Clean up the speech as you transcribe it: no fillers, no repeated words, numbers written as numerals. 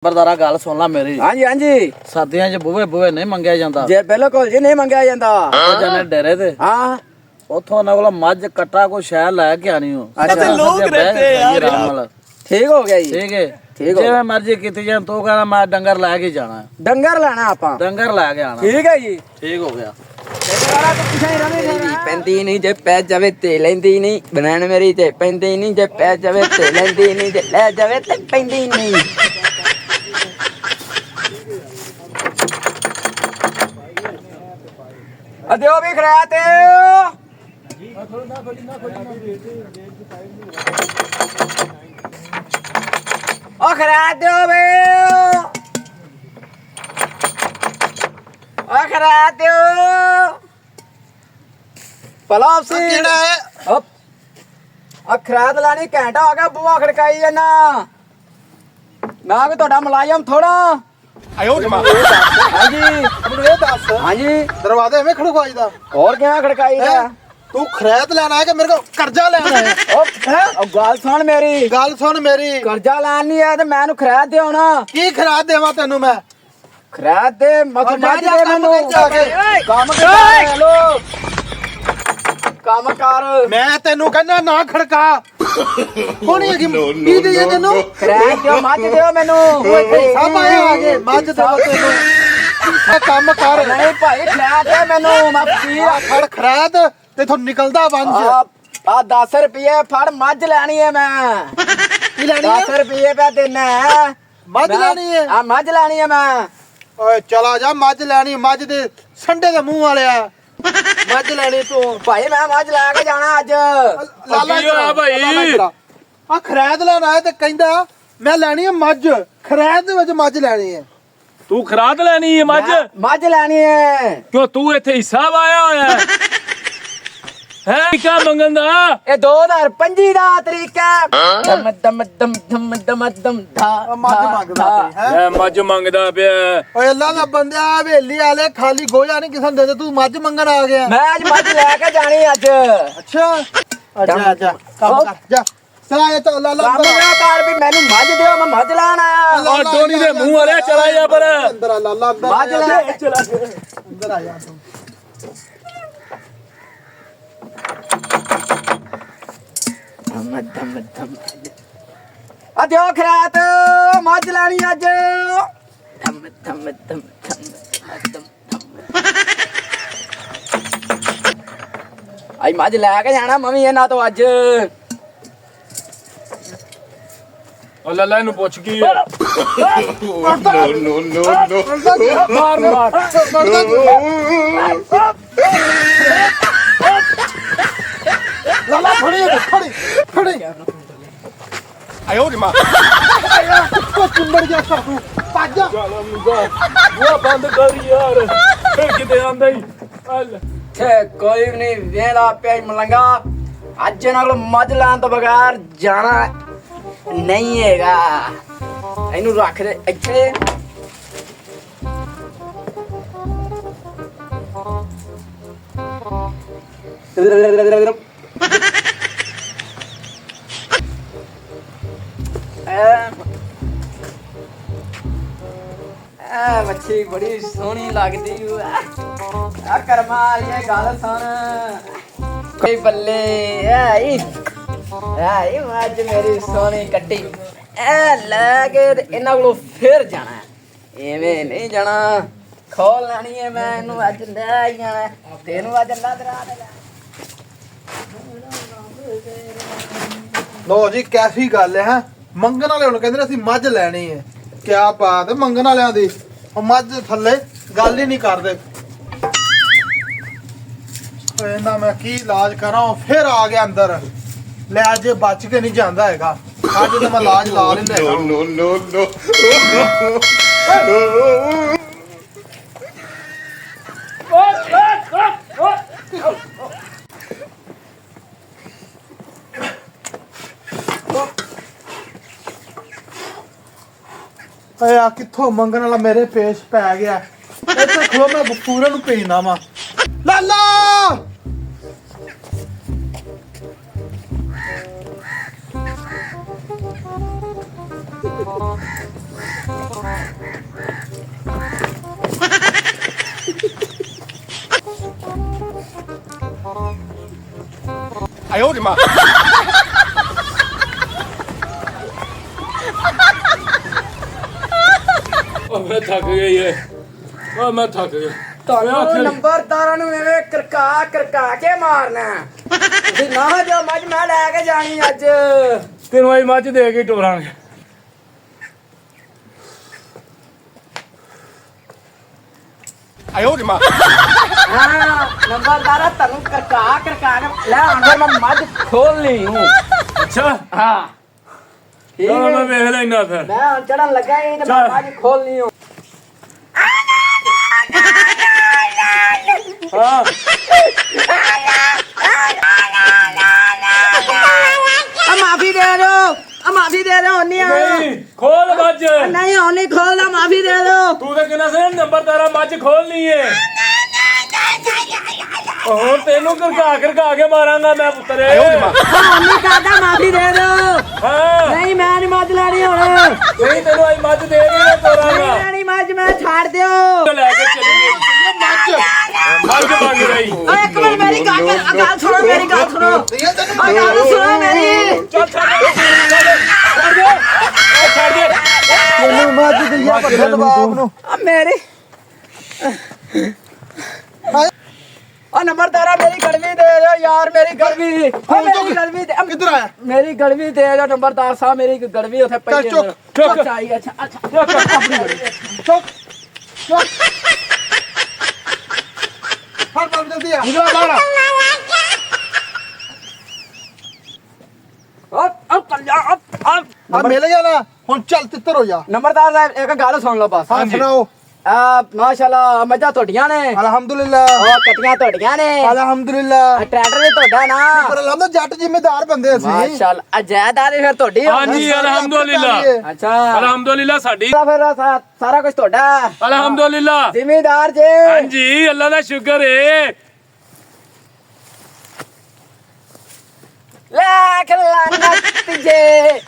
बरदारा गल सुन ला मेरी। हाँ जी हाँ जी। सर्दियां च बूहे बूहे नहीं मंगया जांदा। जे बिल्कुल जी नहीं मंगया जांदा। जाने डेरे ते हाँ उथों उन्हां कोल मझ कट्टा कोई शहर लैके आनी हो। अच्छा लोग रहते यार ठीक हो गया जी। ठीक है ठीक हो जिवें मर्जी कीती जाए तू कहना मैं डंगर लैके जाना है। डंगर लाना आपा डंगर लैके आना। ठीक है जी। ठीक हो गया। पैंती नहीं जे पै जावे ते लेंदी नहीं बनैन मेरी ते पैंती नहीं जे पै जावे ते लेंदी नहीं जे ले जावे ते पैंदी नहीं। अदियो भी खराते ओ खराते हो बे ओ खराते हो पलाव सी ਕਿਹੜਾ ਹੈ अखरात लानी घंटा हो गया बुआ खड़काई है ना ना भी ਤੁਹਾਡਾ ਮੁਲਾਜ਼ਮ ਥੋੜਾ ਆਇਓ ਜਮਾ हाँ जी ਮੈਨੂੰ ਇਹ ਦੱਸ हाँ जी ਦਰਵਾਜ਼ੇ ਐਵੇਂ ਖੜਕਵਾਈਦਾ और क्या खड़काई है ਤੂੰ ਖਰੈਤ ਲੈਣਾ ਹੈ ਕਿ ਮੇਰੇ ਕੋਲ ਕਰਜ਼ਾ ਲੈਣਾ ਹੈ ओ गल सुन मेरी ਗੱਲ ਸੁਣ ਮੇਰੀ कर्जा लानी है ते मैनू खरात दे होना ਕੀ ਖਰਾਤ ਦੇਵਾਂ ਤੈਨੂੰ ਮੈਂ खरात दे मत जा मत जा, दे काम मैनू कर जाके। काम कर हेलो काम कर ਮੈਂ ਤੈਨੂੰ ਕਹਿੰਦਾ ਨਾ ਖੜਕਾ ਕੋਣੀ ਹੈਗੀ ਕੀ ਦੇ ਤੈਨੂੰ खरात दे मत दे मैनू ਸਭ ਆਏ ਆਗੇ ਮੱਝ ਦੇ ਤੈਨੂੰ ਇਹ ਕੰਮ ਕਰ नहीं भाई खरात दे मैनू मैं फकीर ਆ ਖੜ ਖਰਾਤ ਤੇ ਥੋਂ ਨਿਕਲਦਾ ਵੰਜ आ 10 रुपये फड़ मझ लेनी है मैं ਕੀ ਲੈਣੀ 10 ਹੈ रुपये पे देना है ਮੱਝ ਲੈਣੀ ਹੈ आ मझ लेनी है मैं ਓਏ ਚਲਾ ਜਾ ਮੱਝ ਲੈਣੀ ਮੱਝ ਦੇ ਸੰਡੇ ਦੇ ਮੂੰਹ ਵਾਲਿਆ ਮੱਝ ਲੈਣੀ ਤੂੰ भाई मैं मझ लेके जाना आज ਲਾਲਾ ਭਾਈ ਆ ਖਰੈਦ ਲੈਣਾ ਹੈ ਤੇ ਕਹਿੰਦਾ ਮੈਂ ਲੈਣੀ ਹੈ ਮੱਝ ਖਰੈਦ ਦੇ ਵਿੱਚ ਮੱਝ ਲੈਣੀ ਹੈ ਤੂੰ ਖਰਾਦ ਲੈਣੀ ਹੈ ਮੱਝ मझ लेनी है ਕਿਉਂ ਤੂੰ ਇੱਥੇ ਹਿੱਸਾ ਵਾਇਆ ਹੋਇਆ ਹੈ ਕਿਆ ਮੰਗਣ ਦਾ ये 2025 ਦਾ ਤਰੀਕਾ ਦਮ ਦਮ ਦਮ ਦਮ ਦਮ ਦਮ ਧਾ ਆ ਮੱਝ ਮੰਗਦਾ ਤੇ ਹੈ ਮੈਂ ਮੱਝ ਮੰਗਦਾ ਪਿਆ ਓਏ ਅੱਲਾ ਦਾ ਬੰਦਿਆ ਹਵੇਲੀ ਵਾਲੇ ਖਾਲੀ ਗੋਇਆ ਨਹੀਂ ਕਿਸੇ ਨੂੰ ਦੇ ਤੂੰ ਮੱਝ ਮੰਗਣ ਆ ਗਿਆ मैं आज मझ लेके जानी आज ਅੱਛਾ ਅੱਛਾ ਅੱਛਾ ਕੰਮ ਕਰ ਜਾ ਚਲਾ ਇਹ ਤਾਂ ਅੱਲਾ ਕੰਮ ਨਾ ਕਰ ਵੀ ਮੈਨੂੰ ਮੱਝ ਦਿਓ ਮੈਂ ਮੱਝ ਲੈਣ ਆਇਆ ਆ ਡੋਣੀ ਦੇ ਮੂੰਹ ਵਾਲੇ ਚਲਾ ਜਾ ਪਰ ਅੰਦਰ ਅੱਲਾ ਅੱਲਾ ਅੰਦਰ ਮੱਝ ਲੈ ਅੰਦਰ ਆ ਜਾ ਤੂੰ ਦਮ ਦਮ ਦਮ ਆ ਦਿਓ ਖਰਾਤ ਮੱਝ ਲੈਣੀ ਅੱਜ ਦਮ ਦਮ ਦਮ ਦਮ ਆਈ ਮੱਝ ਲੈ ਕੇ ਜਾਣਾ ਮੰਮੀ ਇਹਨਾਂ ਤੋਂ ਅੱਜ ਉਹ ਲੱਲਾ ਇਹਨੂੰ ਪੁੱਛ ਕੀ ਹੈ ਮਾਰ ਮਾਰ ਲਾਲਾ ਫੜੀ ਫੜੀ ਫੜੀ ਆਇਓ ਜਮਾ ਕੋ ਚੁੰਬੜ ਜਾ ਕਰ ਤੂੰ ਭੱਜ ਜਾ ਬੂਆ ਬੰਦ ਕਰ ਯਾਰ ਫਿਰ ਕਿਤੇ ਆਂਦਾ ਹੀ ਹਲ ਤੇ ਕੋਈ ਵੀ ਨਹੀਂ ਵੇਂਦਾ ਪਿਆ ਈ ਮਲੰਗਾ ਅੱਜ ਇਹਨਾਂ ਕੋਲ ਮੱਝ ਲੈਣ ਤੋਂ ਬਗੈਰ ਜਾਣਾ ਨਹੀਂ ਹੈਗਾ ਇਹਨੂੰ ਰੱਖ ਦੇ ਇੱਥੇ ਆ ਮੱਛੀ ਬੜੀ ਸੋਹਣੀ ਲੱਗਦੀ ਆ ਕਰਮਾ ਇਹ ਗੱਲ ਸੁਣ ਕੋਈ ਬੱਲੇ ਆਈ ਆਈ ਅੱਜ ਮੇਰੀ ਸੋਹਣੀ ਕੱਟੀ ਐ ਲੈ ਕੇ ਤੇ ਇਹਨਾਂ ਕੋਲੋਂ ਫੇਰ ਜਾਣਾ ਐਵੇਂ ਨਹੀਂ ਜਾਣਾ ਖੋਲ ਲੈਣੀ ਐ ਮੈਂ ਇਹਨੂੰ ਅੱਜ ਲੈ ਹੀ ਜਾਣਾ ਤੈਨੂੰ ਅੱਜ ਅੱਲਾ ਦਰਾ ਦੇ ਲੋ ਜੀ ਕੈਸੀ ਗੱਲ ਹੈ ਹੈਂ? ਮੰਗਣ ਵਾਲੇ ਹੁਣ ਕਹਿੰਦੇ ਨੇ ਅਸੀਂ ਮੱਝ ਲੈਣੀ ਹੈ ਕਿਆ ਬਾਤ ਹੈ ਮੰਗਣ ਵਾਲਿਆਂ ਦੀ ਉਹ ਮੱਝ ਥੱਲੇ ਗੱਲ ਹੀ ਨਹੀਂ ਕਰਦੇ ਓਏ ਨਾ ਮੈਂ ਕੀ ਇਲਾਜ ਕਰਾਂ ਉਹ ਫਿਰ ਆ ਗਿਆ ਅੰਦਰ ਲੈ ਅੱਜ ਇਹ ਬਚ ਕੇ ਨਹੀਂ ਜਾਂਦਾ ਹੈਗਾ ਅੱਜ ਤਾਂ ਮੈਂ ਇਲਾਜ ਲਾ ਲੈਂਦਾ ਓਏ ਆ ਕਿੱਥੋਂ ਮੰਗਣ ਵਾਲਾ ਮੇਰੇ ਪੇਸ਼ ਪੈ ਗਿਆ ਇੱਥੇ ਖਲੋ ਮੈਂ ਪੂਰੇ ਨੂੰ ਪੀਣਾ ਵਾ ਲਾਲਾ ਉਹ ਮੈਂ ਥੱਕ ਗਈ ਏ ਉਹ ਮੈਂ ਥੱਕ ਗਿਆ ਤੁਹਾਨੂੰ ਨੰਬਰਦਾਰਾਂ ਨੂੰ ਐਵੇਂ ਕਰਕਾ ਕੇ ਮਾਰਨਾ ਤੁਸੀਂ ਨਾ ਜੋ ਮੱਝ ਮੈਂ ਲੈ ਕੇ ਜਾਣੀ ਅੱਜ ਤੈਨੂੰ ਆਈ ਮੱਝ ਦੇ ਕੇ ਟੋਰਾਂਗੇ ਹਾਂ ਨੰਬਰਦਾਰਾ ਤੁਹਾਨੂੰ ਕਰਕਾ ਕੇ ਲੈ ਅੰਦਰ ਮੈਂ ਮੱਝ ਖੋਲ ਲਈ ਹੂੰ ਅੱਛਾ ਹਾਂ ਠੀਕ ਚਲੋ ਮੈਂ ਹੈ ਵੇਖ ਲੈਣਾ ਫਿਰ ਮੈਂ ਹੁਣ ਚੜਨ ਲੱਗਾ ਹੀ ਤੇ ਚੱਲ। ਮੈਂ ਮੱਝ ਖੋਲ ਲਈ ਹੂੰ ਹਾਂ ਮਾਫੀ ਦੇ ਦਿਓ ਨਹੀਂ ਨਹੀਂ ਖੋਲ ਮੱਝ ਨਹੀਂ ਹੁਣ ਨਹੀਂ ਖੋਲਦਾ ਮਾਫੀ ਦੇ ਦਿਓ ਤੂੰ ਤਾਂ ਕਿੰਨਾ ਸੇ ਨੰਬਰਦਾਰਾ ਮੱਝ ਖੋਲਣੀ ਏ ਹੁਣ ਤੈਨੂੰ ਕਰਕਾ ਕੇ ਮਾਰਾਂਗਾ ਮੈਂ ਪੁੱਤਰੇ ਹੁਣ ਨਹੀਂ ਕਰਦਾ ਮਾਫੀ ਦੇ ਦਿਓ ਹਾਂ ਨਹੀਂ ਮੈਂ ਨਹੀਂ ਮੱਝ ਲੈਣੀ ਹੁਣ ਨਹੀਂ ਤੈਨੂੰ ਆਈ ਮੱਝ ਦੇ ਕੇ ਤੋਰਾਂਗਾ ਲੈਣੀ ਮੱਝ ਮੈਂ ਛੱਡ ਦਿਓ ਲੈ ਕੇ ਚੱਲੀਏ ਮੱਝ ਮੰਗ ਰਹੀ ਓਏ ਇੱਕ ਮਿੰਟ ਮੇਰੀ ਗੱਲ ਸੁਣੋ ਮੇਰੀ ਗੱਲ ਸੁਣੋ ਇਹ ਤੈਨੂੰ ਓਏ ਗੱਲ ਸੁਣੋ ਮੇਰੀ ਚੱਲ ਛੱਡ ਦੇ ਤੈਨੂੰ ਮੱਝ ਦਿਆ ਵੱਡੇ ਦਬਾਬ ਨੂੰ ਆ ਮੇਰੀ ਆ ਨੰਬਰਦਾਰਾ ਮੇਰੀ ਗੜਵੀ ਦੇ ਦਿਓ ਯਾਰ ਮੇਰੀ ਗੜਵੀ ਮੇਰੀ ਗੜਵੀ ਦੇ ਕਿੱਧਰ ਆਇਆ ਮੇਰੀ ਗੜਵੀ ਦੇ ਦਿਓ ਨੰਬਰਦਾਰ ਸਾਹਿਬ ਮੇਰੀ ਗੜਵੀ ਉੱਥੇ ਪਈ ਹੈ ਚੁੱਕ, ਚੁੱਕ। ਅੱਛਾ ਆਈ ਅੱਛਾ ਆਪਣੀ ਗੜਵੀ ਚੁੱਕ ਚੁੱਕ ਫੜ ਫੜ ਜਲਦੀ ਆ ਨਿਕਲ ਬਾਹਰ ਆ ਚੱਲ ਜਾ ਆ ਮਿਲ ਗਿਆ ਨਾ ਹੁਣ ਚੱਲ ਤਿੱਤਰ ਹੋ ਜਾ ਨੰਬਰਦਾਰ ਸਾਹਿਬ ਇੱਕ ਗੱਲ ਸੁਣ ਲਓ ਬਸ ਹਾਂ ਸੁਣਾਓ ਆ ਮਾਸ਼ਾਅੱਲਾ ਮੱਝਾਂ ਤੁਹਾਡੀਆਂ ਨੇ ਅਲਹਮਦੁਲਿਲਾ ਉਹ ਕੱਟੀਆਂ ਤੁਹਾਡੀਆਂ ਨੇ ਅਲਹਮਦੁਲਿਲਾ ਆ ਟਰੈਕਟਰ ਵੀ ਤੁਹਾਡਾ ਨਾ ਪਰ ਲੰਦਾ ਜੱਟ ਜ਼ਿੰਮੇਦਾਰ ਬੰਦੇ ਅਸੀਂ ਮਾਸ਼ਾਅੱਲਾ ਅਜਾਇਦਾਦ ਵੀ ਫਿਰ ਤੁਹਾਡੀ ਹੋ। ਹਾਂਜੀ ਅਲਹਮਦੁਲਿਲਾ ਅੱਛਾ ਅਲਹਮਦੁਲਿਲਾ ਸਾਡੀ ਤਾਂ ਫਿਰ ਸਾਰਾ ਕੁਝ ਤੁਹਾਡਾ ਅਲਹਮਦੁਲਿਲਾ ਜ਼ਿੰਮੇਦਾਰ ਜੇ ਹਾਂਜੀ ਅੱਲਾ ਦਾ ਸ਼ੁਕਰ ਏ ਲੱਖ ਲਾਨਤ ਜੇ